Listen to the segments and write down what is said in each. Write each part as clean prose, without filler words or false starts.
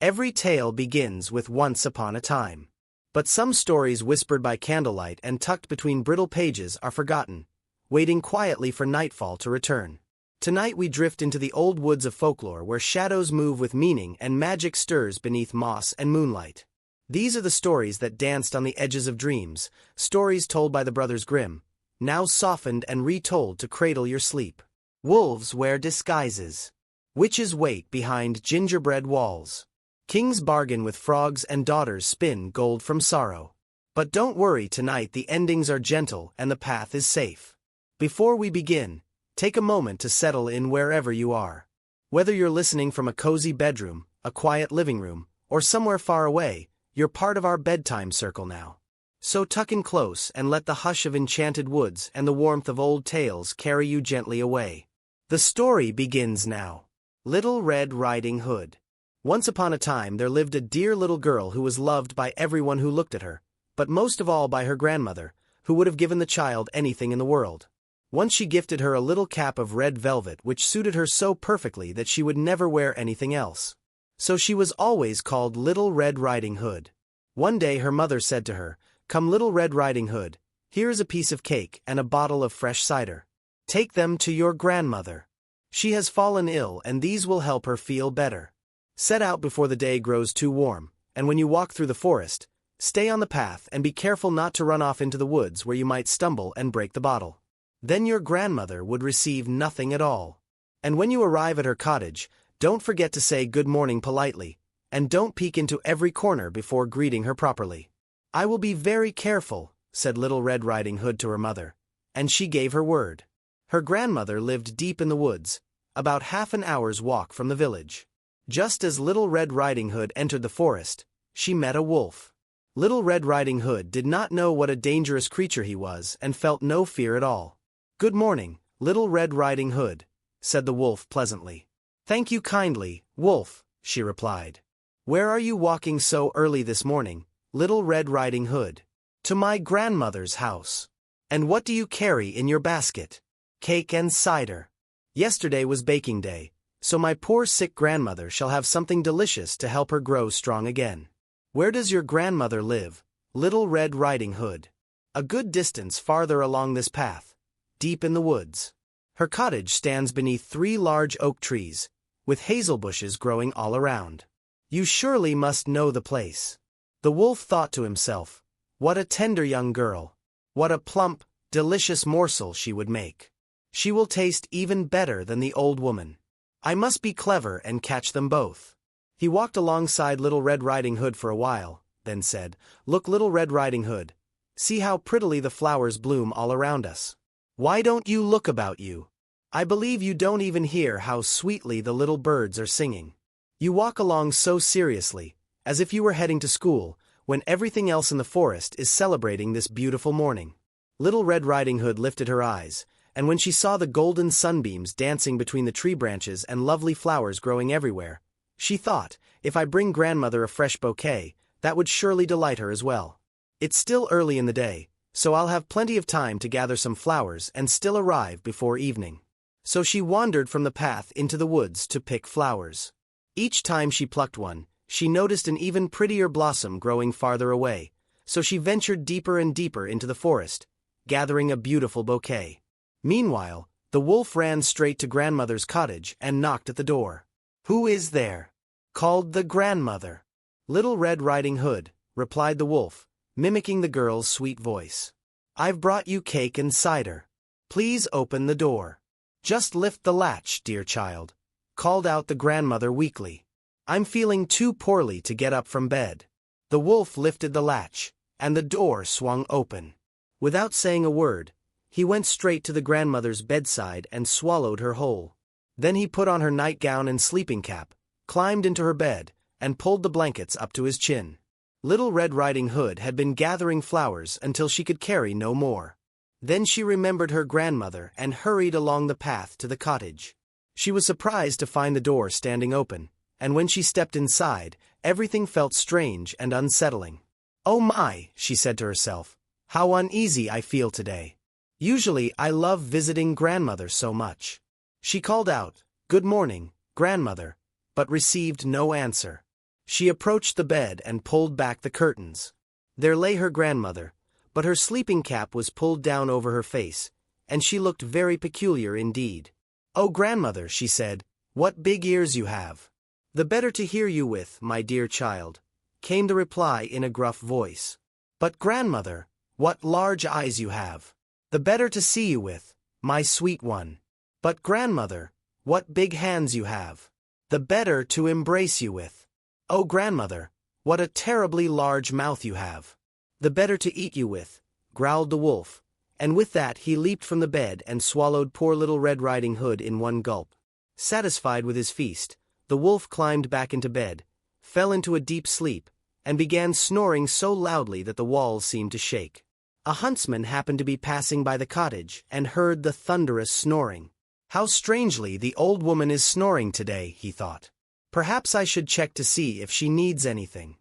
Every tale begins with once upon a time. But some stories whispered by candlelight and tucked between brittle pages are forgotten, waiting quietly for nightfall to return. Tonight we drift into the old woods of folklore where shadows move with meaning and magic stirs beneath moss and moonlight. These are the stories that danced on the edges of dreams, stories told by the Brothers Grimm, now softened and retold to cradle your sleep. Wolves wear disguises. Witches wait behind gingerbread walls. Kings bargain with frogs and daughters spin gold from sorrow. But don't worry, tonight the endings are gentle and the path is safe. Before we begin, take a moment to settle in wherever you are. Whether you're listening from a cozy bedroom, a quiet living room, or somewhere far away, you're part of our bedtime circle now. So tuck in close and let the hush of enchanted woods and the warmth of old tales carry you gently away. The story begins now. Little Red Riding Hood. Once upon a time there lived a dear little girl who was loved by everyone who looked at her, but most of all by her grandmother, who would have given the child anything in the world. Once she gifted her a little cap of red velvet which suited her so perfectly that she would never wear anything else. So she was always called Little Red Riding Hood. One day her mother said to her, "Come, Little Red Riding Hood, here is a piece of cake and a bottle of fresh cider. Take them to your grandmother. She has fallen ill and these will help her feel better. Set out before the day grows too warm, and when you walk through the forest, stay on the path and be careful not to run off into the woods where you might stumble and break the bottle. Then your grandmother would receive nothing at all. And when you arrive at her cottage, don't forget to say good morning politely, and don't peek into every corner before greeting her properly." "I will be very careful," said Little Red Riding Hood to her mother, and she gave her word. Her grandmother lived deep in the woods, about half an hour's walk from the village. Just as Little Red Riding Hood entered the forest, she met a wolf. Little Red Riding Hood did not know what a dangerous creature he was and felt no fear at all. "Good morning, Little Red Riding Hood," said the wolf pleasantly. "Thank you kindly, Wolf," she replied. "Where are you walking so early this morning, Little Red Riding Hood?" "To my grandmother's house." "And what do you carry in your basket?" "Cake and cider. Yesterday was baking day, so my poor sick grandmother shall have something delicious to help her grow strong again." "Where does your grandmother live, Little Red Riding Hood?" "A good distance farther along this path, deep in the woods. Her cottage stands beneath 3 large oak trees, with hazel bushes growing all around. You surely must know the place." The wolf thought to himself, "What a tender young girl. What a plump, delicious morsel she would make. She will taste even better than the old woman. I must be clever and catch them both." He walked alongside Little Red Riding Hood for a while, then said, "Look, Little Red Riding Hood. See how prettily the flowers bloom all around us. Why don't you look about you? I believe you don't even hear how sweetly the little birds are singing. You walk along so seriously, as if you were heading to school, when everything else in the forest is celebrating this beautiful morning." Little Red Riding Hood lifted her eyes, and when she saw the golden sunbeams dancing between the tree branches and lovely flowers growing everywhere, she thought, "If I bring grandmother a fresh bouquet, that would surely delight her as well. It's still early in the day, so I'll have plenty of time to gather some flowers and still arrive before evening." So she wandered from the path into the woods to pick flowers. Each time she plucked one, she noticed an even prettier blossom growing farther away, so she ventured deeper and deeper into the forest, gathering a beautiful bouquet. Meanwhile, the wolf ran straight to grandmother's cottage and knocked at the door. "Who is there?" called the grandmother. "Little Red Riding Hood," replied the wolf, mimicking the girl's sweet voice. "I've brought you cake and cider. Please open the door." "Just lift the latch, dear child," called out the grandmother weakly. "I'm feeling too poorly to get up from bed." The wolf lifted the latch, and the door swung open. Without saying a word, he went straight to the grandmother's bedside and swallowed her whole. Then he put on her nightgown and sleeping cap, climbed into her bed, and pulled the blankets up to his chin. Little Red Riding Hood had been gathering flowers until she could carry no more. Then she remembered her grandmother and hurried along the path to the cottage. She was surprised to find the door standing open, and when she stepped inside, everything felt strange and unsettling. "Oh my," she said to herself, "how uneasy I feel today. Usually I love visiting grandmother so much." She called out, "Good morning, grandmother," but received no answer. She approached the bed and pulled back the curtains. There lay her grandmother, but her sleeping cap was pulled down over her face, and she looked very peculiar indeed. "Oh, grandmother," she said, "what big ears you have." "The better to hear you with, my dear child," came the reply in a gruff voice. "But grandmother, what large eyes you have." "The better to see you with, my sweet one." "But grandmother, what big hands you have." "The better to embrace you with." "Oh, grandmother, what a terribly large mouth you have." "The better to eat you with," growled the wolf, and with that he leaped from the bed and swallowed poor Little Red Riding Hood in one gulp. Satisfied with his feast, the wolf climbed back into bed, fell into a deep sleep, and began snoring so loudly that the walls seemed to shake. A huntsman happened to be passing by the cottage and heard the thunderous snoring. "How strangely the old woman is snoring today," he thought. "Perhaps I should check to see if she needs anything."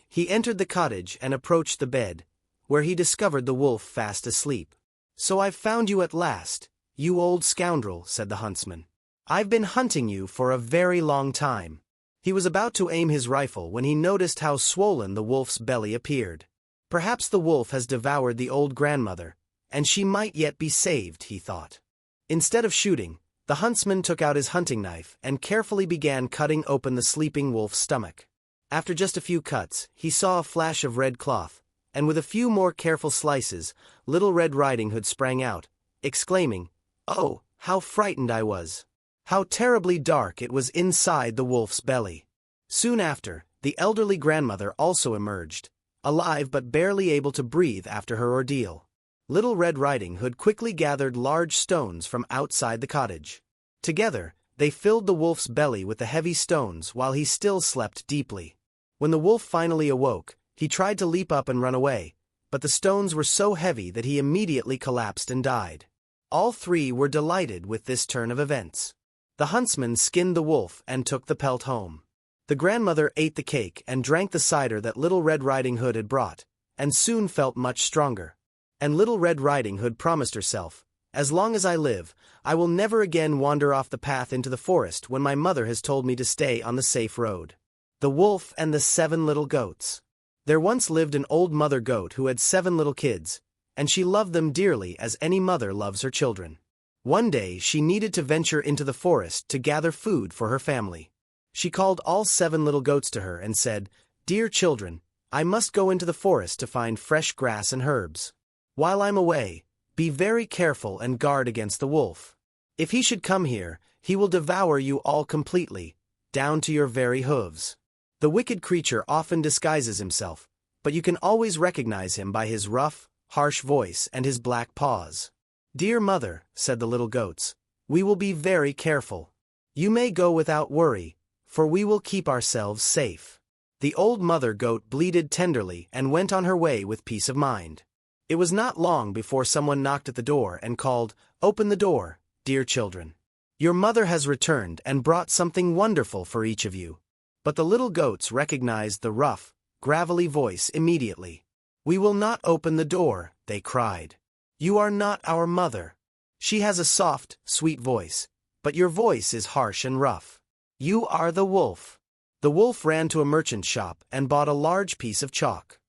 He entered the cottage and approached the bed, where he discovered the wolf fast asleep. "So I've found you at last, you old scoundrel," said the huntsman. "I've been hunting you for a very long time." He was about to aim his rifle when he noticed how swollen the wolf's belly appeared. Perhaps the wolf has devoured the old grandmother, and she might yet be saved, he thought. Instead of shooting, the huntsman took out his hunting knife and carefully began cutting open the sleeping wolf's stomach. After just a few cuts, he saw a flash of red cloth, and with a few more careful slices, Little Red Riding Hood sprang out, exclaiming, "Oh, how frightened I was! How terribly dark it was inside the wolf's belly!" Soon after, the elderly grandmother also emerged, alive but barely able to breathe after her ordeal. Little Red Riding Hood quickly gathered large stones from outside the cottage. Together, they filled the wolf's belly with the heavy stones while he still slept deeply. When the wolf finally awoke, he tried to leap up and run away, but the stones were so heavy that he immediately collapsed and died. All three were delighted with this turn of events. The huntsman skinned the wolf and took the pelt home. The grandmother ate the cake and drank the cider that Little Red Riding Hood had brought, and soon felt much stronger. And Little Red Riding Hood promised herself, "As long as I live, I will never again wander off the path into the forest when my mother has told me to stay on the safe road." The Wolf and the 7 Little Goats. There once lived an old mother goat who had 7 little kids, and she loved them dearly as any mother loves her children. One day she needed to venture into the forest to gather food for her family. She called all 7 little goats to her and said, "Dear children, I must go into the forest to find fresh grass and herbs. While I'm away, be very careful and guard against the wolf. If he should come here, he will devour you all completely, down to your very hooves. The wicked creature often disguises himself, but you can always recognize him by his rough, harsh voice and his black paws." "Dear mother," said the little goats, "we will be very careful. You may go without worry, for we will keep ourselves safe." The old mother goat bleated tenderly and went on her way with peace of mind. It was not long before someone knocked at the door and called, "Open the door, dear children. Your mother has returned and brought something wonderful for each of you." But the little goats recognized the rough, gravelly voice immediately. "We will not open the door," they cried. "You are not our mother. She has a soft, sweet voice, but your voice is harsh and rough. You are the wolf." The wolf ran to a merchant's shop and bought a large piece of chalk.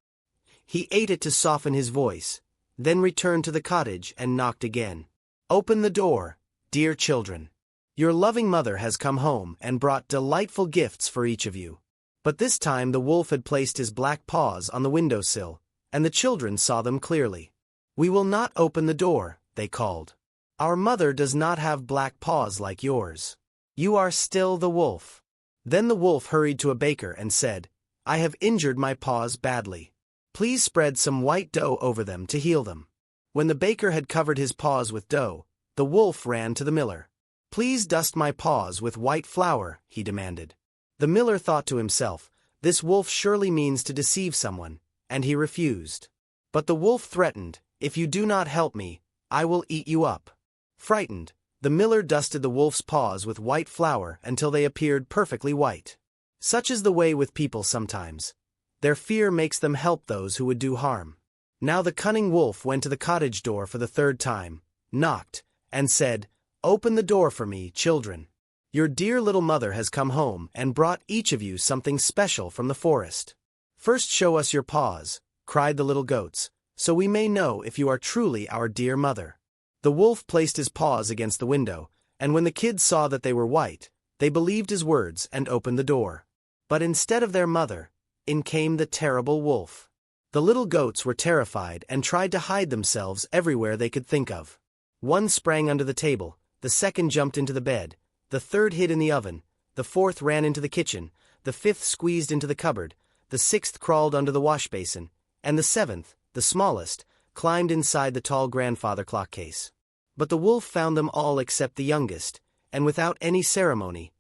He ate it to soften his voice, then returned to the cottage and knocked again. "Open the door, dear children. Your loving mother has come home and brought delightful gifts for each of you." But this time the wolf had placed his black paws on the windowsill, and the children saw them clearly. "We will not open the door," they called. "Our mother does not have black paws like yours. You are still the wolf." Then the wolf hurried to a baker and said, "I have injured my paws badly. Please spread some white dough over them to heal them." When the baker had covered his paws with dough, the wolf ran to the miller. "Please dust my paws with white flour," he demanded. The miller thought to himself, "This wolf surely means to deceive someone," and he refused. But the wolf threatened, "If you do not help me, I will eat you up." Frightened, the miller dusted the wolf's paws with white flour until they appeared perfectly white. Such is the way with people sometimes. Their fear makes them help those who would do harm. Now the cunning wolf went to the cottage door for the 3rd time, knocked, and said, "Open the door for me, children. Your dear little mother has come home and brought each of you something special from the forest. First show us your paws, cried the little goats, so we may know if you are truly our dear mother. The wolf placed his paws against the window, and when the kids saw that they were white, they believed his words and opened the door. But instead of their mother, in came the terrible wolf. The little goats were terrified and tried to hide themselves everywhere they could think of. One sprang under the table, the second jumped into the bed, the third hid in the oven, the fourth ran into the kitchen, the fifth squeezed into the cupboard, the sixth crawled under the wash basin, and the seventh, the smallest, climbed inside the tall grandfather clock case. But the wolf found them all except the youngest, and without any ceremony,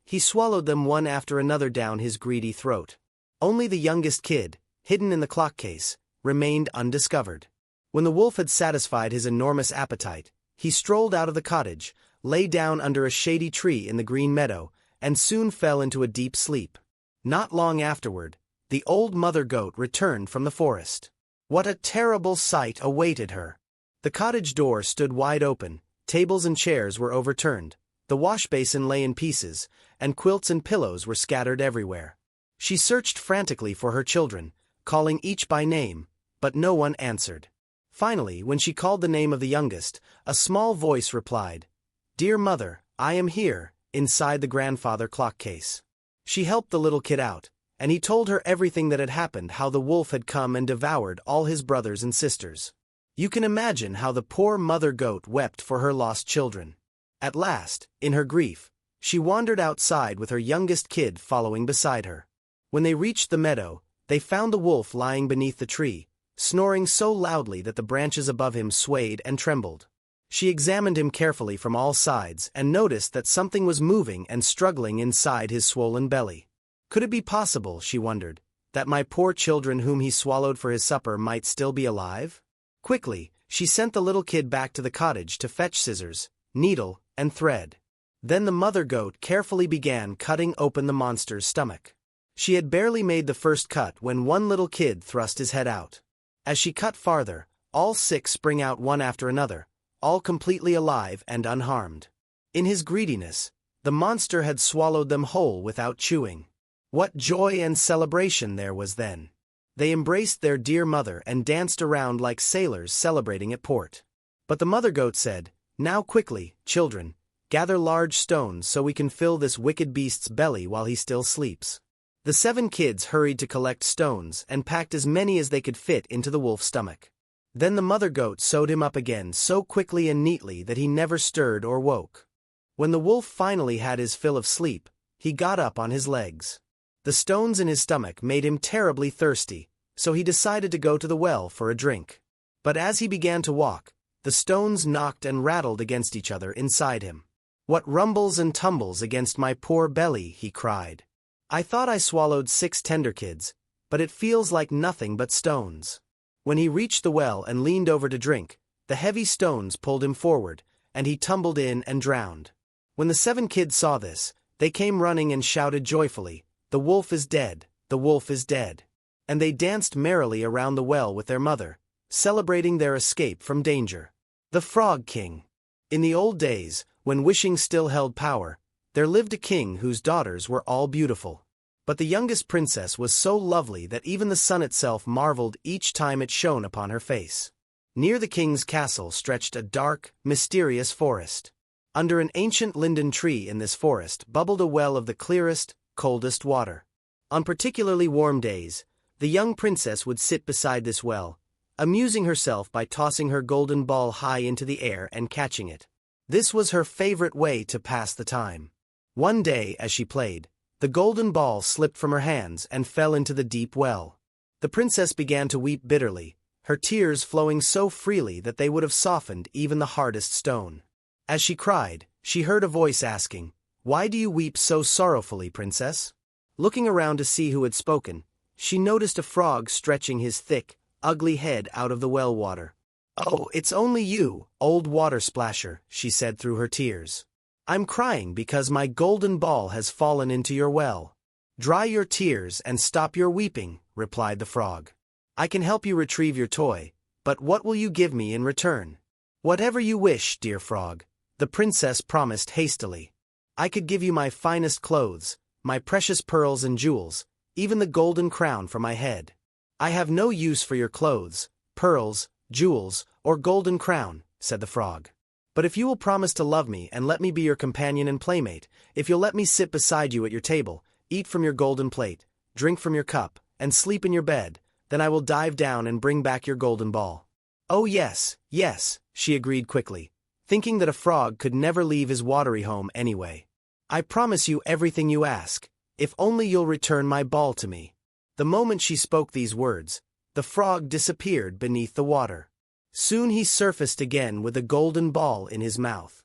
he swallowed them one after another down his greedy throat. Only the youngest kid, hidden in the clock case, remained undiscovered. When the wolf had satisfied his enormous appetite, he strolled out of the cottage, lay down under a shady tree in the green meadow, and soon fell into a deep sleep. Not long afterward, the old mother goat returned from the forest. What a terrible sight awaited her! The cottage door stood wide open, tables and chairs were overturned, the wash basin lay in pieces, and quilts and pillows were scattered everywhere. She searched frantically for her children, calling each by name, but no one answered. Finally, when she called the name of the youngest, a small voice replied, "Dear mother, I am here, inside the grandfather clock case." She helped the little kid out, and he told her everything that had happened, how the wolf had come and devoured all his brothers and sisters. You can imagine how the poor mother goat wept for her lost children. At last, in her grief, she wandered outside with her youngest kid following beside her. When they reached the meadow, they found the wolf lying beneath the tree, snoring so loudly that the branches above him swayed and trembled. She examined him carefully from all sides and noticed that something was moving and struggling inside his swollen belly. Could it be possible, she wondered, that my poor children whom he swallowed for his supper might still be alive? Quickly, she sent the little kid back to the cottage to fetch scissors, needle, and thread. Then the mother goat carefully began cutting open the monster's stomach. She had barely made the first cut when one little kid thrust his head out. As she cut farther, all six spring out one after another, all completely alive and unharmed. In his greediness, the monster had swallowed them whole without chewing. What joy and celebration there was then! They embraced their dear mother and danced around like sailors celebrating at port. But the mother goat said, "Now quickly, children, gather large stones so we can fill this wicked beast's belly while he still sleeps." The 7 kids hurried to collect stones and packed as many as they could fit into the wolf's stomach. Then the mother goat sewed him up again so quickly and neatly that he never stirred or woke. When the wolf finally had his fill of sleep, he got up on his legs. The stones in his stomach made him terribly thirsty, so he decided to go to the well for a drink. But as he began to walk, the stones knocked and rattled against each other inside him. "What rumbles and tumbles against my poor belly?" he cried. "I thought I swallowed 6 tender kids, but it feels like nothing but stones." When he reached the well and leaned over to drink, the heavy stones pulled him forward, and he tumbled in and drowned. When the 7 kids saw this, they came running and shouted joyfully, "The wolf is dead! The wolf is dead!" And they danced merrily around the well with their mother, celebrating their escape from danger. The Frog King. In the old days, when wishing still held power, there lived a king whose daughters were all beautiful. But the youngest princess was so lovely that even the sun itself marveled each time it shone upon her face. Near the king's castle stretched a dark, mysterious forest. Under an ancient linden tree in this forest bubbled a well of the clearest, coldest water. On particularly warm days, the young princess would sit beside this well, amusing herself by tossing her golden ball high into the air and catching it. This was her favorite way to pass the time. One day, as she played, the golden ball slipped from her hands and fell into the deep well. The princess began to weep bitterly, her tears flowing so freely that they would have softened even the hardest stone. As she cried, she heard a voice asking, "Why do you weep so sorrowfully, princess?" Looking around to see who had spoken, she noticed a frog stretching his thick, ugly head out of the well water. "Oh, it's only you, old water splasher," she said through her tears. "I'm crying because my golden ball has fallen into your well." "Dry your tears and stop your weeping," replied the frog. "I can help you retrieve your toy, but what will you give me in return?" "Whatever you wish, dear frog," the princess promised hastily. I could give you my finest clothes, my precious pearls and jewels, even the golden crown for my head. I have no use for your clothes, pearls, jewels, or golden crown, said the frog. But if you will promise to love me and let me be your companion and playmate, if you'll let me sit beside you at your table, eat from your golden plate, drink from your cup, and sleep in your bed, then I will dive down and bring back your golden ball. Oh yes, yes, she agreed quickly, thinking that a frog could never leave his watery home anyway. I promise you everything you ask, if only you'll return my ball to me. The moment she spoke these words, the frog disappeared beneath the water. Soon he surfaced again with a golden ball in his mouth.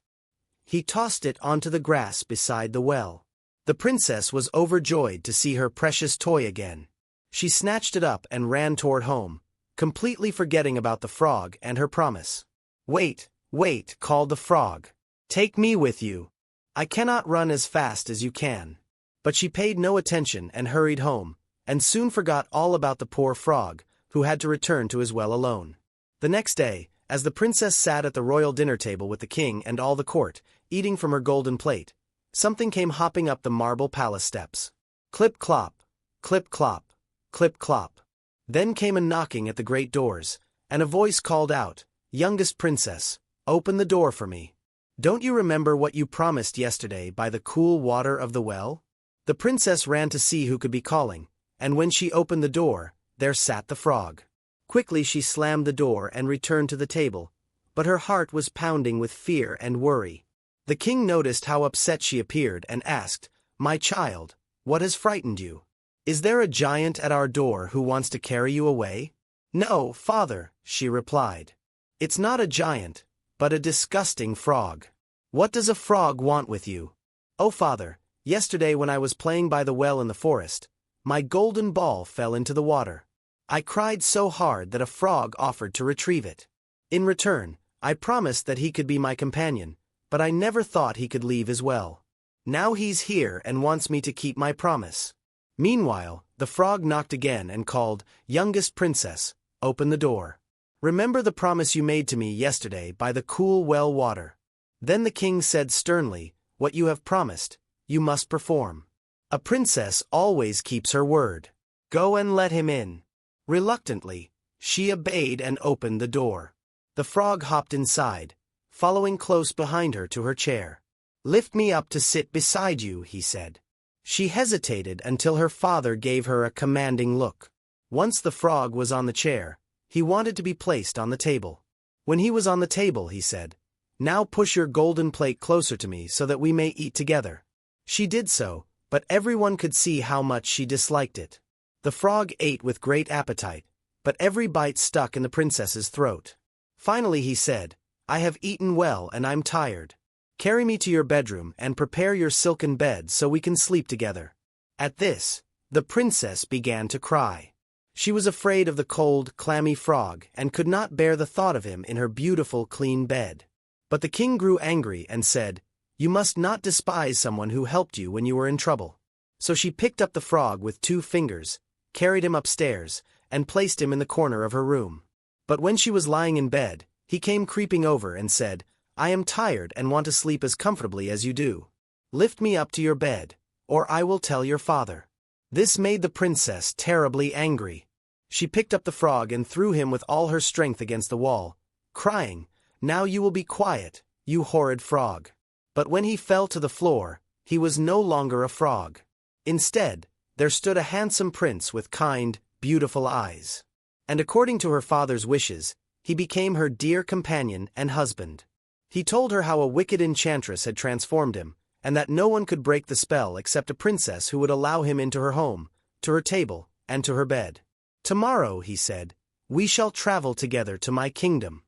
He tossed it onto the grass beside the well. The princess was overjoyed to see her precious toy again. She snatched it up and ran toward home, completely forgetting about the frog and her promise. Wait, wait, called the frog. Take me with you. I cannot run as fast as you can. But she paid no attention and hurried home, and soon forgot all about the poor frog, who had to return to his well alone. The next day, as the princess sat at the royal dinner table with the king and all the court, eating from her golden plate, something came hopping up the marble palace steps. Clip-clop, clip-clop, clip-clop. Then came a knocking at the great doors, and a voice called out, "Youngest princess, open the door for me. Don't you remember what you promised yesterday by the cool water of the well?" The princess ran to see who could be calling, and when she opened the door, there sat the frog. Quickly she slammed the door and returned to the table, but her heart was pounding with fear and worry. The king noticed how upset she appeared and asked, "My child, what has frightened you? Is there a giant at our door who wants to carry you away?" "No, father," she replied. "It's not a giant, but a disgusting frog." "What does a frog want with you?" "Oh, father, yesterday when I was playing by the well in the forest, my golden ball fell into the water. I cried so hard that a frog offered to retrieve it. In return, I promised that he could be my companion, but I never thought he could leave his well. Now he's here and wants me to keep my promise." Meanwhile, the frog knocked again and called, "Youngest princess, open the door. Remember the promise you made to me yesterday by the cool well water." Then the king said sternly, "What you have promised, you must perform. A princess always keeps her word. Go and let him in." Reluctantly, she obeyed and opened the door. The frog hopped inside, following close behind her to her chair. "Lift me up to sit beside you," he said. She hesitated until her father gave her a commanding look. Once the frog was on the chair, he wanted to be placed on the table. When he was on the table, he said, "Now push your golden plate closer to me so that we may eat together." She did so, but everyone could see how much she disliked it. The frog ate with great appetite, but every bite stuck in the princess's throat. Finally he said, "I have eaten well and I'm tired. Carry me to your bedroom and prepare your silken bed so we can sleep together." At this, the princess began to cry. She was afraid of the cold, clammy frog and could not bear the thought of him in her beautiful, clean bed. But the king grew angry and said, "You must not despise someone who helped you when you were in trouble." So she picked up the frog with 2 fingers, carried him upstairs, and placed him in the corner of her room. But when she was lying in bed, he came creeping over and said, "I am tired and want to sleep as comfortably as you do. Lift me up to your bed, or I will tell your father." This made the princess terribly angry. She picked up the frog and threw him with all her strength against the wall, crying, "Now you will be quiet, you horrid frog." But when he fell to the floor, he was no longer a frog. Instead, there stood a handsome prince with kind, beautiful eyes. And according to her father's wishes, he became her dear companion and husband. He told her how a wicked enchantress had transformed him, and that no one could break the spell except a princess who would allow him into her home, to her table, and to her bed. "Tomorrow," he said, "we shall travel together to my kingdom."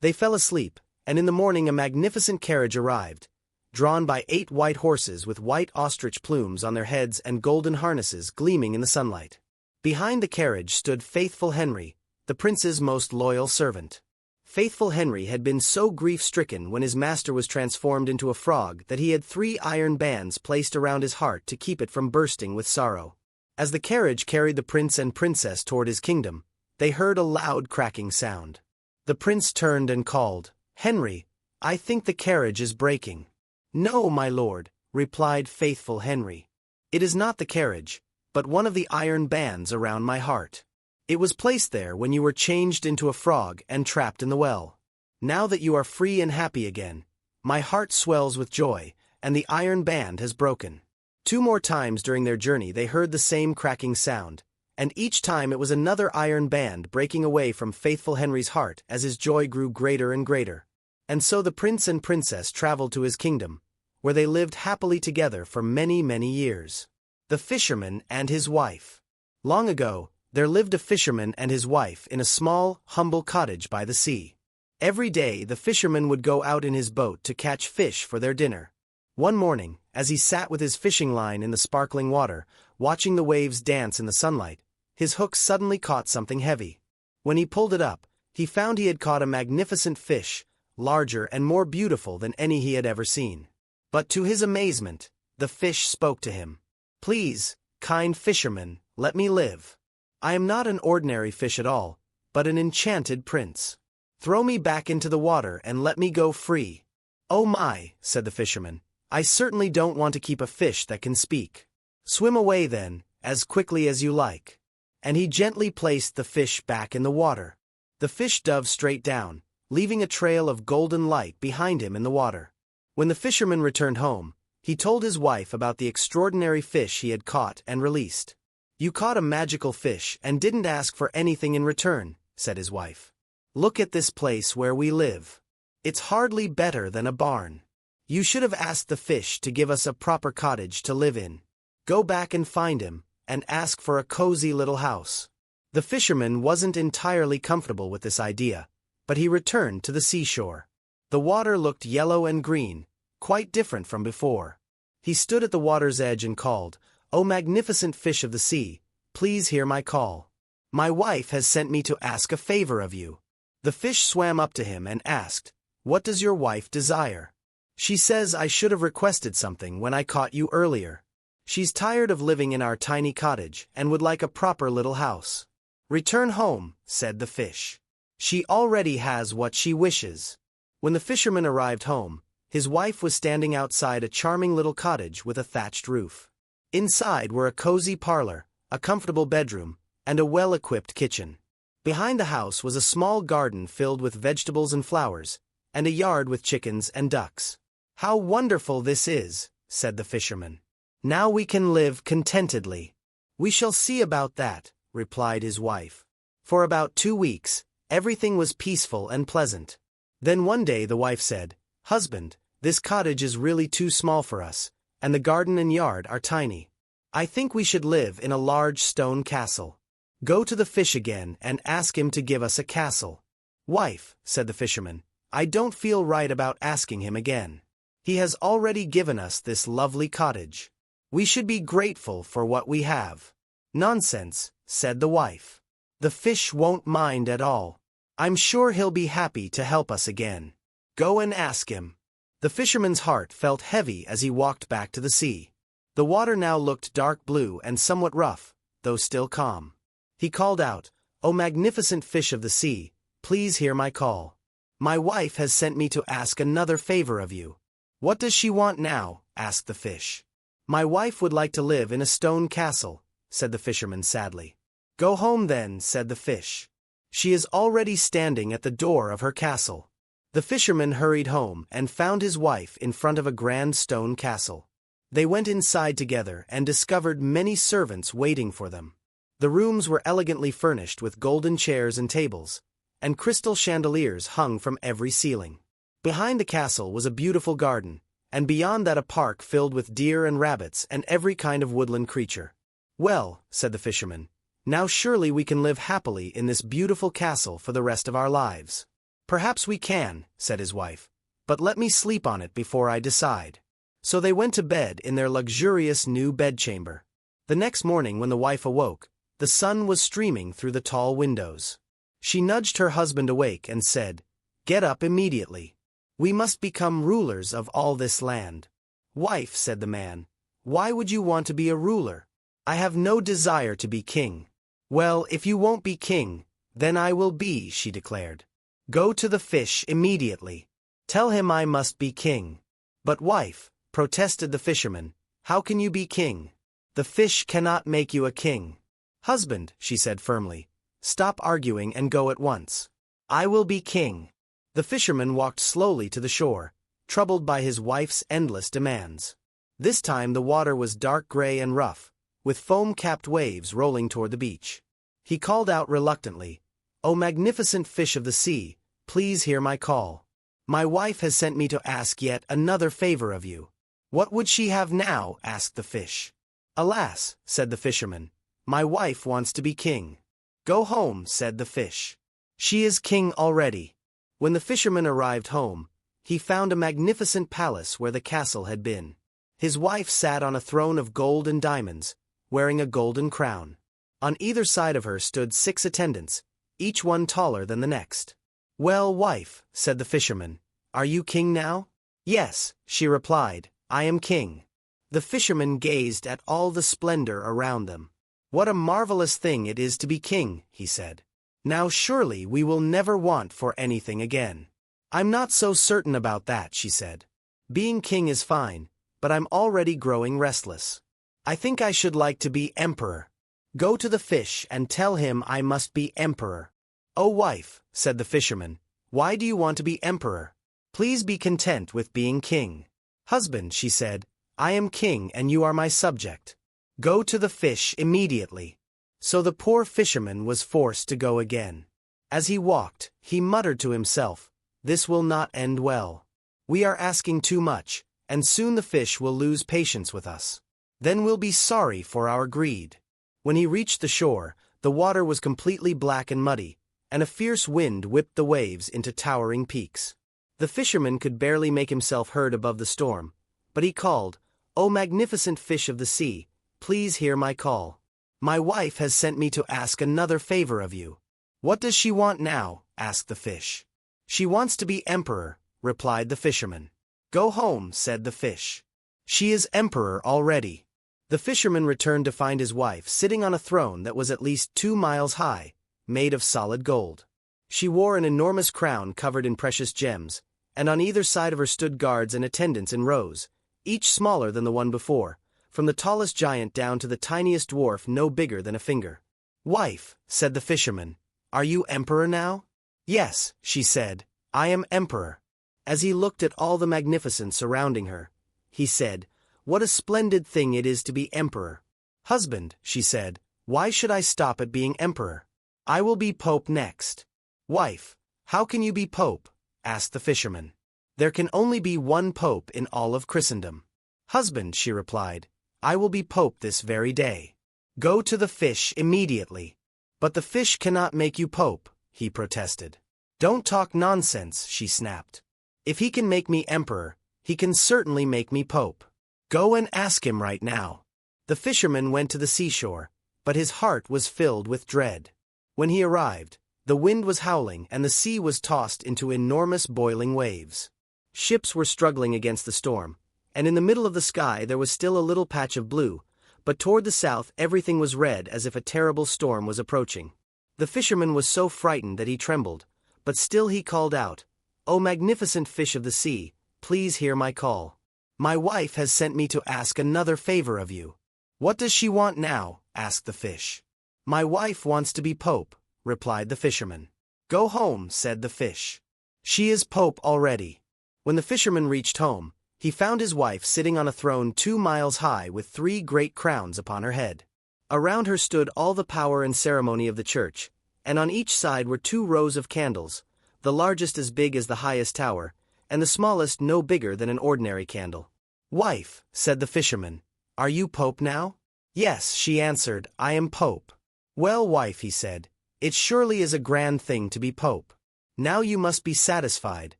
They fell asleep, and in the morning a magnificent carriage arrived, drawn by 8 white horses with white ostrich plumes on their heads and golden harnesses gleaming in the sunlight. Behind the carriage stood faithful Henry, the prince's most loyal servant. Faithful Henry had been so grief-stricken when his master was transformed into a frog that he had 3 iron bands placed around his heart to keep it from bursting with sorrow. As the carriage carried the prince and princess toward his kingdom, they heard a loud cracking sound. The prince turned and called, "Henry, I think the carriage is breaking." "No, my lord, replied faithful Henry. "It is not the carriage, but one of the iron bands around my heart. It was placed there when you were changed into a frog and trapped in the well. Now that you are free and happy again, my heart swells with joy, and the iron band has broken." 2 more times during their journey they heard the same cracking sound, and each time it was another iron band breaking away from faithful Henry's heart as his joy grew greater and greater. And so the prince and princess traveled to his kingdom, where they lived happily together for many, many years. The fisherman and his wife. Long ago, there lived a fisherman and his wife in a small, humble cottage by the sea. Every day the fisherman would go out in his boat to catch fish for their dinner. One morning, as he sat with his fishing line in the sparkling water, watching the waves dance in the sunlight, his hook suddenly caught something heavy. When he pulled it up, he found he had caught a magnificent fish, larger and more beautiful than any he had ever seen. But to his amazement, the fish spoke to him. "Please, kind fisherman, let me live. I am not an ordinary fish at all, but an enchanted prince. Throw me back into the water and let me go free." "Oh my," said the fisherman, "I certainly don't want to keep a fish that can speak. Swim away then, as quickly as you like." And he gently placed the fish back in the water. The fish dove straight down, leaving a trail of golden light behind him in the water. When the fisherman returned home, he told his wife about the extraordinary fish he had caught and released. "You caught a magical fish and didn't ask for anything in return," said his wife. "Look at this place where we live. It's hardly better than a barn. You should have asked the fish to give us a proper cottage to live in. Go back and find him, and ask for a cozy little house." The fisherman wasn't entirely comfortable with this idea, but he returned to the seashore. The water looked yellow and green, quite different from before. He stood at the water's edge and called, "O magnificent fish of the sea, please hear my call. My wife has sent me to ask a favor of you." The fish swam up to him and asked, "What does your wife desire?" "She says I should have requested something when I caught you earlier. She's tired of living in our tiny cottage and would like a proper little house." "Return home," said the fish. "She already has what she wishes." When the fisherman arrived home, his wife was standing outside a charming little cottage with a thatched roof. Inside were a cozy parlor, a comfortable bedroom, and a well-equipped kitchen. Behind the house was a small garden filled with vegetables and flowers, and a yard with chickens and ducks. "How wonderful this is," said the fisherman. "Now we can live contentedly." "We shall see about that," replied his wife. For about 2 weeks, everything was peaceful and pleasant. Then one day the wife said, "Husband, this cottage is really too small for us, and the garden and yard are tiny. I think we should live in a large stone castle. Go to the fish again and ask him to give us a castle." "Wife," said the fisherman, "I don't feel right about asking him again. He has already given us this lovely cottage. We should be grateful for what we have." "Nonsense," said the wife. "The fish won't mind at all. I'm sure he'll be happy to help us again. Go and ask him." The fisherman's heart felt heavy as he walked back to the sea. The water now looked dark blue and somewhat rough, though still calm. He called out, "O magnificent fish of the sea, please hear my call. My wife has sent me to ask another favor of you." "What does she want now?" asked the fish. "My wife would like to live in a stone castle," said the fisherman sadly. "Go home then," said the fish. "She is already standing at the door of her castle." The fisherman hurried home and found his wife in front of a grand stone castle. They went inside together and discovered many servants waiting for them. The rooms were elegantly furnished with golden chairs and tables, and crystal chandeliers hung from every ceiling. Behind the castle was a beautiful garden, and beyond that a park filled with deer and rabbits and every kind of woodland creature. "Well," said the fisherman, "now surely we can live happily in this beautiful castle for the rest of our lives." "Perhaps we can," said his wife, "but let me sleep on it before I decide." So they went to bed in their luxurious new bedchamber. The next morning when the wife awoke, the sun was streaming through the tall windows. She nudged her husband awake and said, "Get up immediately. We must become rulers of all this land." "Wife," said the man, "why would you want to be a ruler? I have no desire to be king." "Well, if you won't be king, then I will be," she declared. "Go to the fish immediately. Tell him I must be king." "But wife, protested the fisherman. How can you be king? The fish cannot make you a king. Husband, she said firmly, stop arguing and go at once. I will be king. The fisherman walked slowly to the shore, troubled by his wife's endless demands. This time the water was dark gray and rough, with foam-capped waves rolling toward the beach. He called out reluctantly, "O magnificent fish of the sea, please hear my call. My wife has sent me to ask yet another favor of you." "What would she have now?" asked the fish. "Alas," said the fisherman, "my wife wants to be king." "Go home," said the fish. "She is king already." When the fisherman arrived home, he found a magnificent palace where the castle had been. His wife sat on a throne of gold and diamonds, wearing a golden crown. On either side of her stood 6 attendants, each one taller than the next. "Well, wife," said the fisherman, "are you king now?" "Yes," she replied, "I am king." The fisherman gazed at all the splendor around them. "What a marvelous thing it is to be king," he said. "Now surely we will never want for anything again." "I'm not so certain about that," she said. "Being king is fine, but I'm already growing restless. I think I should like to be emperor. Go to the fish and tell him I must be emperor." "Oh wife," said the fisherman, "why do you want to be emperor? Please be content with being king." "Husband," she said, "I am king and you are my subject. Go to the fish immediately." So the poor fisherman was forced to go again. As he walked, he muttered to himself, "This will not end well. We are asking too much, and soon the fish will lose patience with us. Then we'll be sorry for our greed." When he reached the shore, the water was completely black and muddy, and a fierce wind whipped the waves into towering peaks. The fisherman could barely make himself heard above the storm, but he called, "O magnificent fish of the sea, please hear my call. My wife has sent me to ask another favor of you." "What does she want now?" asked the fish. "She wants to be emperor," replied the fisherman. "Go home," said the fish. "She is emperor already." The fisherman returned to find his wife sitting on a throne that was at least 2 miles high, made of solid gold. She wore an enormous crown covered in precious gems, and on either side of her stood guards and attendants in rows, each smaller than the one before, from the tallest giant down to the tiniest dwarf no bigger than a finger. "Wife," said the fisherman, "are you emperor now?" "Yes," she said, "I am emperor." As he looked at all the magnificence surrounding her, he said, "What a splendid thing it is to be emperor." "Husband," she said, "why should I stop at being emperor? I will be pope next." "Wife, how can you be pope?" asked the fisherman. "There can only be one pope in all of Christendom." "Husband," she replied, "I will be pope this very day. Go to the fish immediately." "But the fish cannot make you pope," he protested. "Don't talk nonsense," she snapped. "If he can make me emperor, he can certainly make me pope. Go and ask him right now." The fisherman went to the seashore, but his heart was filled with dread. When he arrived, the wind was howling and the sea was tossed into enormous boiling waves. Ships were struggling against the storm, and in the middle of the sky there was still a little patch of blue, but toward the south everything was red as if a terrible storm was approaching. The fisherman was so frightened that he trembled, but still he called out, "O magnificent fish of the sea, please hear my call. My wife has sent me to ask another favor of you." "What does she want now?" asked the fish. "My wife wants to be pope," replied the fisherman. "Go home," said the fish. "She is pope already." When the fisherman reached home, he found his wife sitting on a throne 2 miles high with 3 great crowns upon her head. Around her stood all the power and ceremony of the church, and on each side were 2 rows of candles, the largest as big as the highest tower, and the smallest no bigger than an ordinary candle. "Wife," said the fisherman, "are you pope now?" "Yes," she answered, "I am pope." "Well, wife," he said, "it surely is a grand thing to be pope. Now you must be satisfied,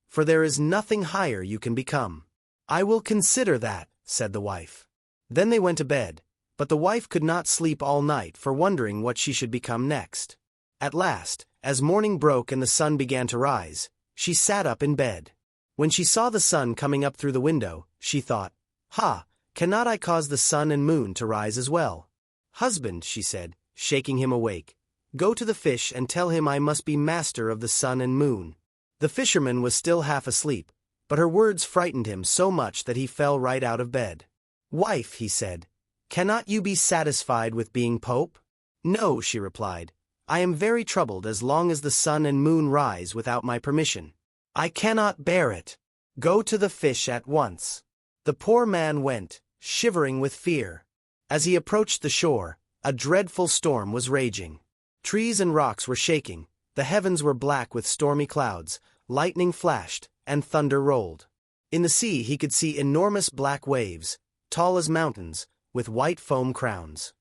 for there is nothing higher you can become." "I will consider that," said the wife. Then they went to bed, but the wife could not sleep all night for wondering what she should become next. At last, as morning broke and the sun began to rise, she sat up in bed. When she saw the sun coming up through the window, she thought, "Ha, cannot I cause the sun and moon to rise as well?" "Husband," she said, shaking him awake, "go to the fish and tell him I must be master of the sun and moon." The fisherman was still half asleep, but her words frightened him so much that he fell right out of bed. "Wife," he said, "cannot you be satisfied with being Pope?" "No," she replied. "I am very troubled as long as the sun and moon rise without my permission. I cannot bear it. Go to the fish at once." The poor man went, shivering with fear. As he approached the shore, a dreadful storm was raging. Trees and rocks were shaking, the heavens were black with stormy clouds, lightning flashed, and thunder rolled. In the sea he could see enormous black waves, tall as mountains, with white foam crowns.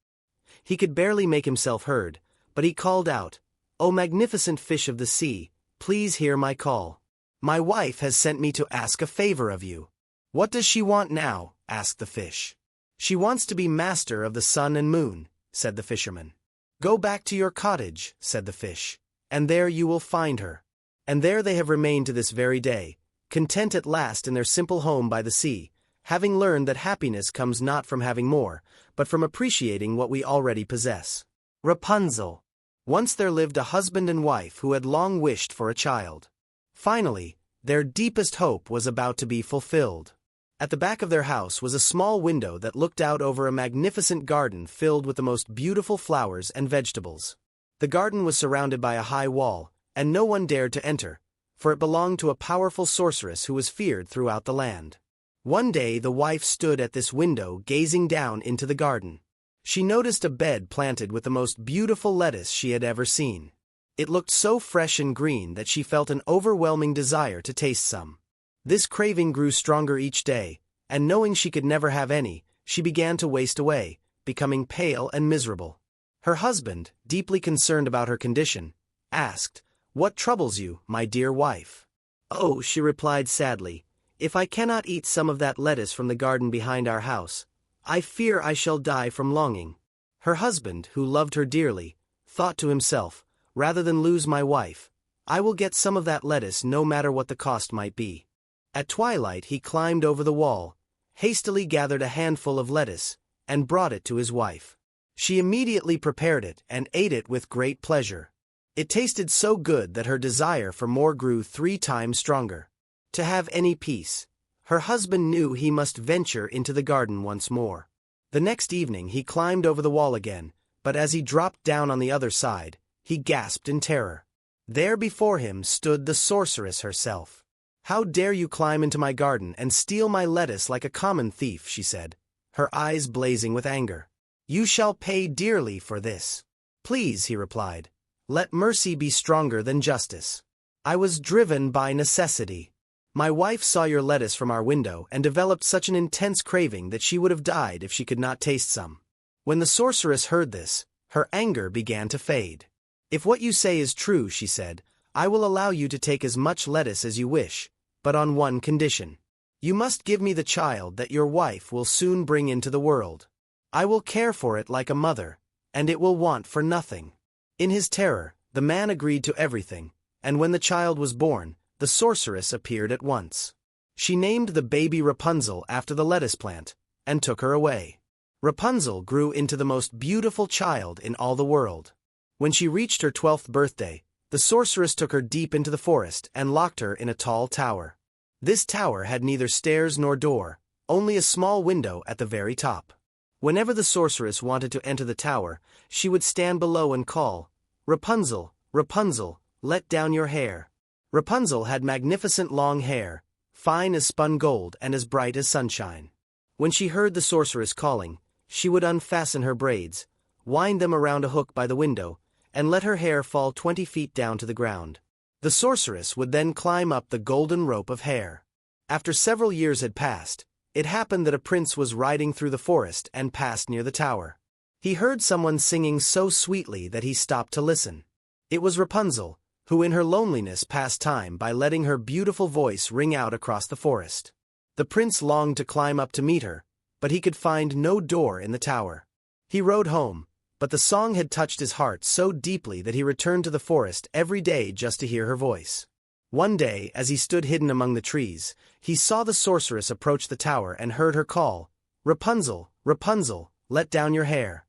He could barely make himself heard, but he called out, "O magnificent fish of the sea, please hear my call. My wife has sent me to ask a favor of you." "What does she want now?" asked the fish. "She wants to be master of the sun and moon," said the fisherman. "Go back to your cottage," said the fish, "and there you will find her." And there they have remained to this very day, content at last in their simple home by the sea, having learned that happiness comes not from having more, but from appreciating what we already possess. Rapunzel. Once there lived a husband and wife who had long wished for a child. Finally, their deepest hope was about to be fulfilled. At the back of their house was a small window that looked out over a magnificent garden filled with the most beautiful flowers and vegetables. The garden was surrounded by a high wall, and no one dared to enter, for it belonged to a powerful sorceress who was feared throughout the land. One day the wife stood at this window gazing down into the garden. She noticed a bed planted with the most beautiful lettuce she had ever seen. It looked so fresh and green that she felt an overwhelming desire to taste some. This craving grew stronger each day, and knowing she could never have any, she began to waste away, becoming pale and miserable. Her husband, deeply concerned about her condition, asked, "What troubles you, my dear wife?" "Oh," she replied sadly, "if I cannot eat some of that lettuce from the garden behind our house, I fear I shall die from longing." Her husband, who loved her dearly, thought to himself, "Rather than lose my wife, I will get some of that lettuce no matter what the cost might be." At twilight he climbed over the wall, hastily gathered a handful of lettuce, and brought it to his wife. She immediately prepared it and ate it with great pleasure. It tasted so good that her desire for more grew 3 times stronger. To have any peace, her husband knew he must venture into the garden once more. The next evening he climbed over the wall again, but as he dropped down on the other side, he gasped in terror. There before him stood the sorceress herself. "How dare you climb into my garden and steal my lettuce like a common thief?" she said, her eyes blazing with anger. "You shall pay dearly for this." "Please," he replied, "let mercy be stronger than justice. I was driven by necessity. My wife saw your lettuce from our window and developed such an intense craving that she would have died if she could not taste some." When the sorceress heard this, her anger began to fade. "If what you say is true," she said, "I will allow you to take as much lettuce as you wish, but on one condition. You must give me the child that your wife will soon bring into the world. I will care for it like a mother, and it will want for nothing." In his terror, the man agreed to everything, and when the child was born, the sorceress appeared at once. She named the baby Rapunzel after the lettuce plant, and took her away. Rapunzel grew into the most beautiful child in all the world. When she reached her 12th birthday, the sorceress took her deep into the forest and locked her in a tall tower. This tower had neither stairs nor door, only a small window at the very top. Whenever the sorceress wanted to enter the tower, she would stand below and call, "Rapunzel, Rapunzel, let down your hair." Rapunzel had magnificent long hair, fine as spun gold and as bright as sunshine. When she heard the sorceress calling, she would unfasten her braids, wind them around a hook by the window, and let her hair fall 20 feet down to the ground. The sorceress would then climb up the golden rope of hair. After several years had passed, it happened that a prince was riding through the forest and passed near the tower. He heard someone singing so sweetly that he stopped to listen. It was Rapunzel, who in her loneliness passed time by letting her beautiful voice ring out across the forest. The prince longed to climb up to meet her, but he could find no door in the tower. He rode home, but the song had touched his heart so deeply that he returned to the forest every day just to hear her voice. One day, as he stood hidden among the trees, he saw the sorceress approach the tower and heard her call, "Rapunzel, Rapunzel, let down your hair."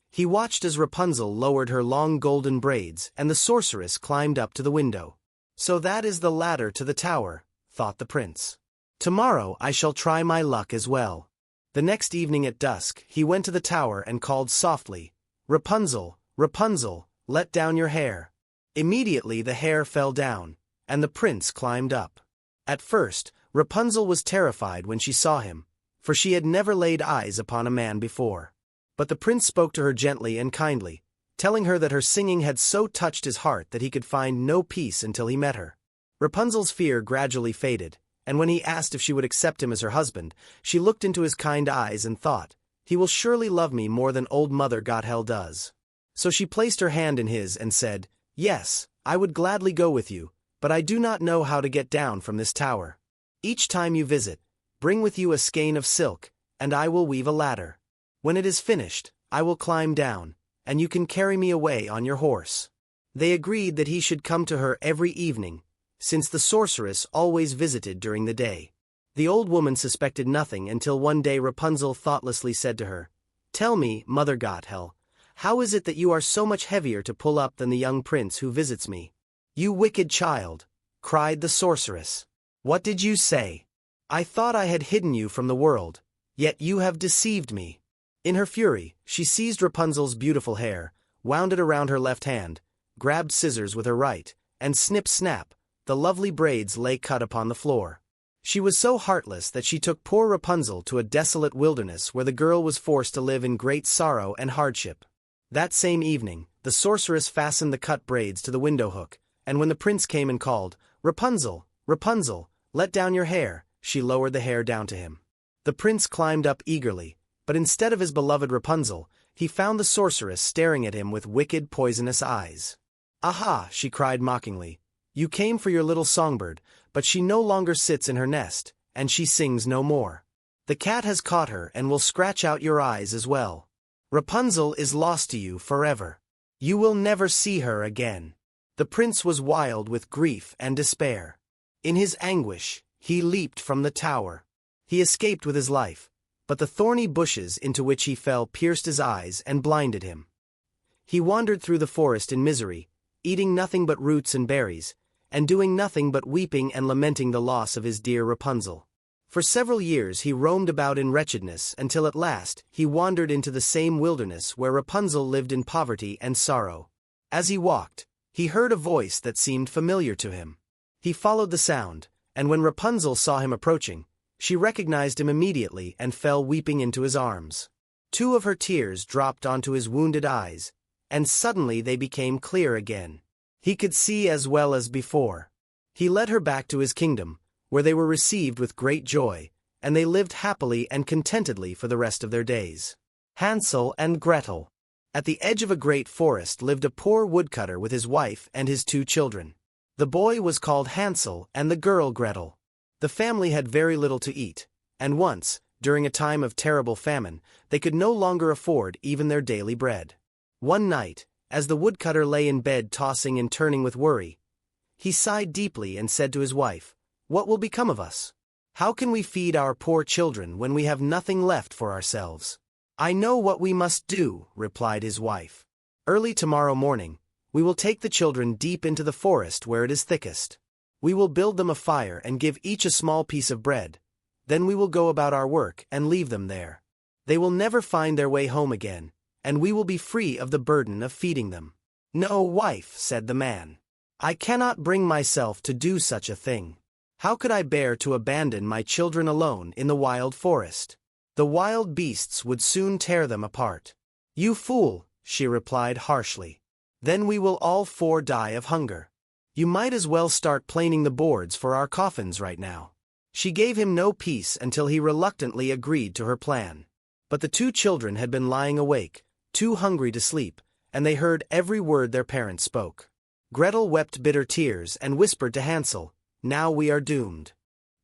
He watched as Rapunzel lowered her long golden braids and the sorceress climbed up to the window. "So that is the ladder to the tower," thought the prince. Tomorrow I shall try my luck as well. The next evening at dusk, he went to the tower and called softly, "Rapunzel, Rapunzel, let down your hair." Immediately the hair fell down, and the prince climbed up. At first, Rapunzel was terrified when she saw him, for she had never laid eyes upon a man before. But the prince spoke to her gently and kindly, telling her that her singing had so touched his heart that he could find no peace until he met her. Rapunzel's fear gradually faded, and when he asked if she would accept him as her husband, she looked into his kind eyes and thought, "He will surely love me more than old Mother Gothel does." So she placed her hand in his and said, "Yes, I would gladly go with you, but I do not know how to get down from this tower. Each time you visit, bring with you a skein of silk, and I will weave a ladder. When it is finished, I will climb down, and you can carry me away on your horse." They agreed that he should come to her every evening, since the sorceress always visited during the day. The old woman suspected nothing until one day Rapunzel thoughtlessly said to her, "Tell me, Mother Gothel, how is it that you are so much heavier to pull up than the young prince who visits me?" "You wicked child," cried the sorceress. "What did you say? I thought I had hidden you from the world, yet you have deceived me." In her fury, she seized Rapunzel's beautiful hair, wound it around her left hand, grabbed scissors with her right, and snip-snap, the lovely braids lay cut upon the floor. She was so heartless that she took poor Rapunzel to a desolate wilderness where the girl was forced to live in great sorrow and hardship. That same evening, the sorceress fastened the cut braids to the window hook, and when the prince came and called, "Rapunzel, Rapunzel, let down your hair," she lowered the hair down to him. The prince climbed up eagerly, but instead of his beloved Rapunzel, he found the sorceress staring at him with wicked, poisonous eyes. "Aha!" she cried mockingly. "You came for your little songbird, but she no longer sits in her nest, and she sings no more. The cat has caught her and will scratch out your eyes as well. Rapunzel is lost to you forever. You will never see her again." The prince was wild with grief and despair. In his anguish, he leaped from the tower. He escaped with his life, but the thorny bushes into which he fell pierced his eyes and blinded him. He wandered through the forest in misery, eating nothing but roots and berries, and doing nothing but weeping and lamenting the loss of his dear Rapunzel. For several years he roamed about in wretchedness until at last he wandered into the same wilderness where Rapunzel lived in poverty and sorrow. As he walked, he heard a voice that seemed familiar to him. He followed the sound, and when Rapunzel saw him approaching, she recognized him immediately and fell weeping into his arms. 2 of her tears dropped onto his wounded eyes, and suddenly they became clear again. He could see as well as before. He led her back to his kingdom, where they were received with great joy, and they lived happily and contentedly for the rest of their days. Hansel and Gretel. At the edge of a great forest lived a poor woodcutter with his wife and his 2 children. The boy was called Hansel and the girl Gretel. The family had very little to eat, and once, during a time of terrible famine, they could no longer afford even their daily bread. One night, as the woodcutter lay in bed tossing and turning with worry, he sighed deeply and said to his wife, "What will become of us? How can we feed our poor children when we have nothing left for ourselves?" "I know what we must do," replied his wife. "Early tomorrow morning, we will take the children deep into the forest where it is thickest. We will build them a fire and give each a small piece of bread. Then we will go about our work and leave them there. They will never find their way home again, and we will be free of the burden of feeding them." "No, wife," said the man. "I cannot bring myself to do such a thing. How could I bear to abandon my children alone in the wild forest? The wild beasts would soon tear them apart." "You fool," she replied harshly. "Then we will all 4 die of hunger. You might as well start planing the boards for our coffins right now." She gave him no peace until he reluctantly agreed to her plan. But the 2 children had been lying awake, too hungry to sleep, and they heard every word their parents spoke. Gretel wept bitter tears and whispered to Hansel, "Now we are doomed."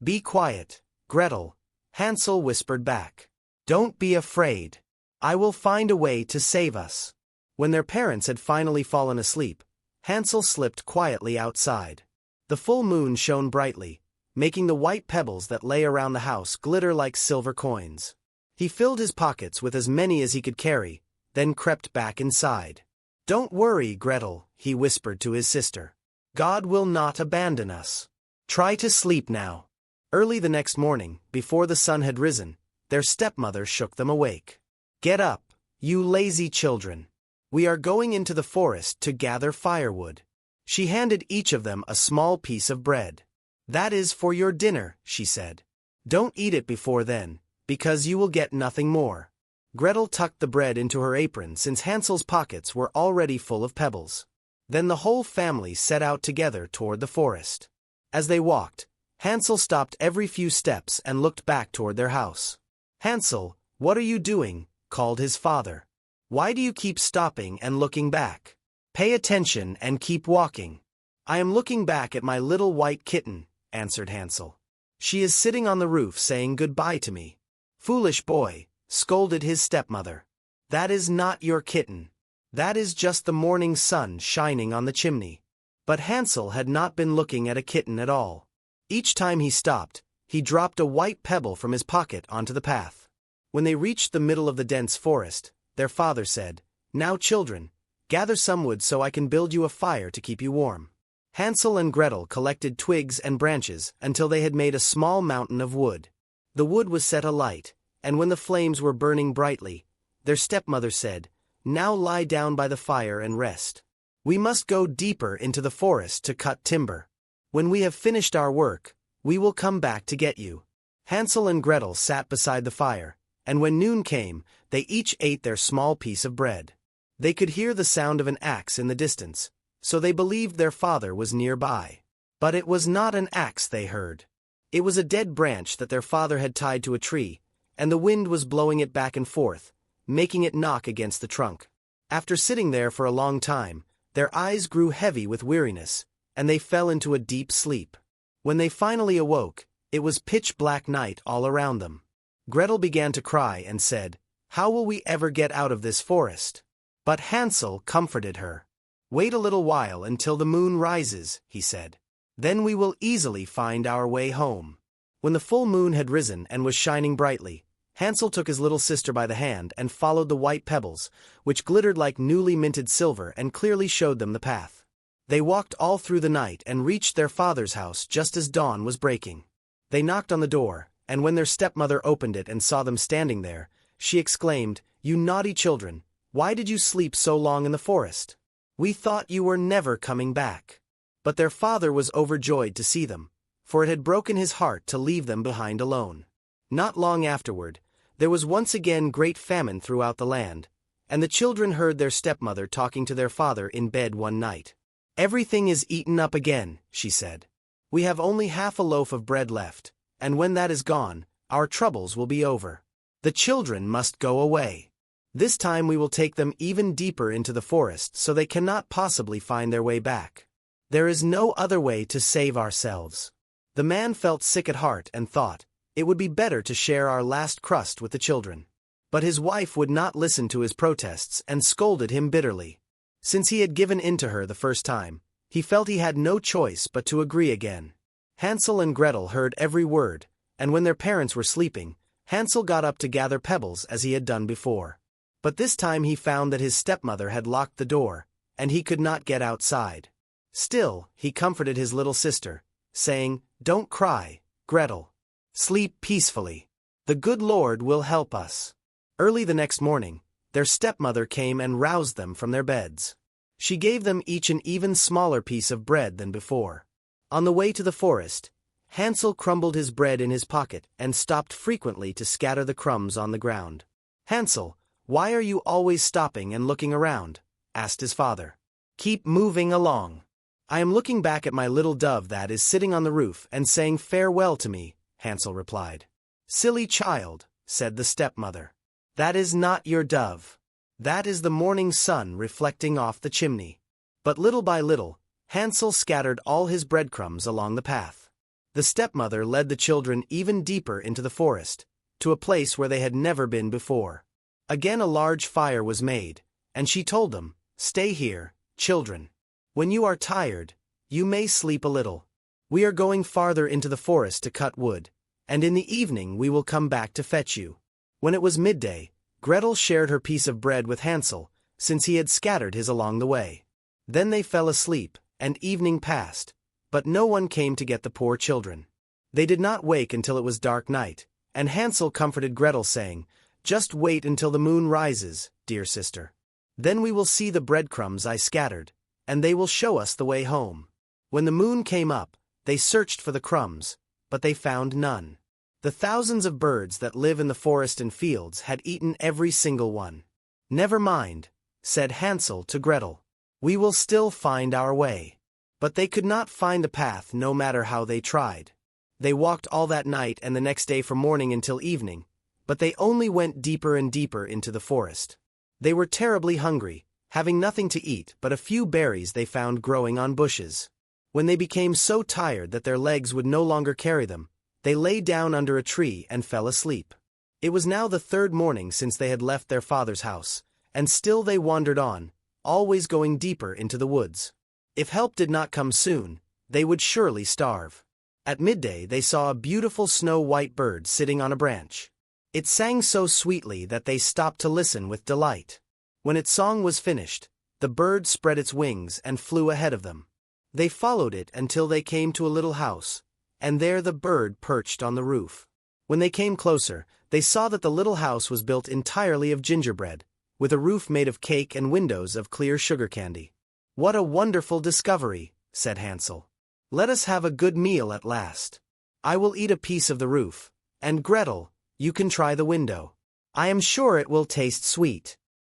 "Be quiet, Gretel," Hansel whispered back. "Don't be afraid. I will find a way to save us." When their parents had finally fallen asleep, Hansel slipped quietly outside. The full moon shone brightly, making the white pebbles that lay around the house glitter like silver coins. He filled his pockets with as many as he could carry, then crept back inside. "Don't worry, Gretel," he whispered to his sister. "God will not abandon us. Try to sleep now. Early the next morning, before the sun had risen, their stepmother shook them awake. Get up, you lazy children. We are going into the forest to gather firewood. She handed each of them a small piece of bread. That is for your dinner, she said. Don't eat it before then, because you will get nothing more. Gretel tucked the bread into her apron since Hansel's pockets were already full of pebbles. Then the whole family set out together toward the forest. As they walked, Hansel stopped every few steps and looked back toward their house. Hansel, what are you doing? Called his father. Why do you keep stopping and looking back? Pay attention and keep walking. I am looking back at my little white kitten, answered Hansel. She is sitting on the roof saying goodbye to me. Foolish boy, scolded his stepmother. That is not your kitten. That is just the morning sun shining on the chimney. But Hansel had not been looking at a kitten at all. Each time he stopped, he dropped a white pebble from his pocket onto the path. When they reached the middle of the dense forest, their father said, Now children, gather some wood so I can build you a fire to keep you warm. Hansel and Gretel collected twigs and branches until they had made a small mountain of wood. The wood was set alight, and when the flames were burning brightly, their stepmother said, Now lie down by the fire and rest. We must go deeper into the forest to cut timber. When we have finished our work, we will come back to get you. Hansel and Gretel sat beside the fire, and when noon came, they each ate their small piece of bread. They could hear the sound of an axe in the distance, so they believed their father was nearby. But it was not an axe they heard. It was a dead branch that their father had tied to a tree, and the wind was blowing it back and forth, making it knock against the trunk. After sitting there for a long time, their eyes grew heavy with weariness, and they fell into a deep sleep. When they finally awoke, it was pitch-black night all around them. Gretel began to cry and said, How will we ever get out of this forest? But Hansel comforted her. Wait a little while until the moon rises, he said. Then we will easily find our way home. When the full moon had risen and was shining brightly, Hansel took his little sister by the hand and followed the white pebbles, which glittered like newly minted silver and clearly showed them the path. They walked all through the night and reached their father's house just as dawn was breaking. They knocked on the door, and when their stepmother opened it and saw them standing there, she exclaimed, You naughty children, why did you sleep so long in the forest? We thought you were never coming back. But their father was overjoyed to see them, for it had broken his heart to leave them behind alone. Not long afterward, there was once again great famine throughout the land, and the children heard their stepmother talking to their father in bed one night. Everything is eaten up again, she said. We have only half a loaf of bread left, and when that is gone, our troubles will be over. The children must go away. This time we will take them even deeper into the forest so they cannot possibly find their way back. There is no other way to save ourselves. The man felt sick at heart and thought, It would be better to share our last crust with the children. But his wife would not listen to his protests and scolded him bitterly. Since he had given in to her the first time, he felt he had no choice but to agree again. Hansel and Gretel heard every word, and when their parents were sleeping, Hansel got up to gather pebbles as he had done before. But this time he found that his stepmother had locked the door, and he could not get outside. Still, he comforted his little sister, saying, Don't cry, Gretel. Sleep peacefully. The good Lord will help us. Early the next morning, their stepmother came and roused them from their beds. She gave them each an even smaller piece of bread than before. On the way to the forest, Hansel crumbled his bread in his pocket and stopped frequently to scatter the crumbs on the ground. Hansel, why are you always stopping and looking around? Asked his father. Keep moving along. I am looking back at my little dove that is sitting on the roof and saying farewell to me, Hansel replied. Silly child, said the stepmother. That is not your dove. That is the morning sun reflecting off the chimney. But little by little, Hansel scattered all his breadcrumbs along the path. The stepmother led the children even deeper into the forest, to a place where they had never been before. Again a large fire was made, and she told them, Stay here, children. When you are tired, you may sleep a little. We are going farther into the forest to cut wood, and in the evening we will come back to fetch you. When it was midday, Gretel shared her piece of bread with Hansel, since he had scattered his along the way. Then they fell asleep, and evening passed, But no one came to get the poor children. They did not wake until it was dark night, and Hansel comforted Gretel saying, "Just wait until the moon rises, dear sister. Then we will see the breadcrumbs I scattered, and they will show us the way home." When the moon came up, they searched for the crumbs, but they found none. The thousands of birds that live in the forest and fields had eaten every single one. "Never mind," said Hansel to Gretel. "We will still find our way." But they could not find the path no matter how they tried. They walked all that night and the next day from morning until evening, but they only went deeper and deeper into the forest. They were terribly hungry, having nothing to eat but a few berries they found growing on bushes. When they became so tired that their legs would no longer carry them, they lay down under a tree and fell asleep. It was now the third morning since they had left their father's house, and still they wandered on, always going deeper into the woods. If help did not come soon, they would surely starve. At midday they saw a beautiful snow-white bird sitting on a branch. It sang so sweetly that they stopped to listen with delight. When its song was finished, the bird spread its wings and flew ahead of them. They followed it until they came to a little house, and there the bird perched on the roof. When they came closer, they saw that the little house was built entirely of gingerbread, with a roof made of cake and windows of clear sugar candy. "What a wonderful discovery," said Hansel. "Let us have a good meal at last. I will eat a piece of the roof, and Gretel, you can try the window. I am sure it will taste sweet."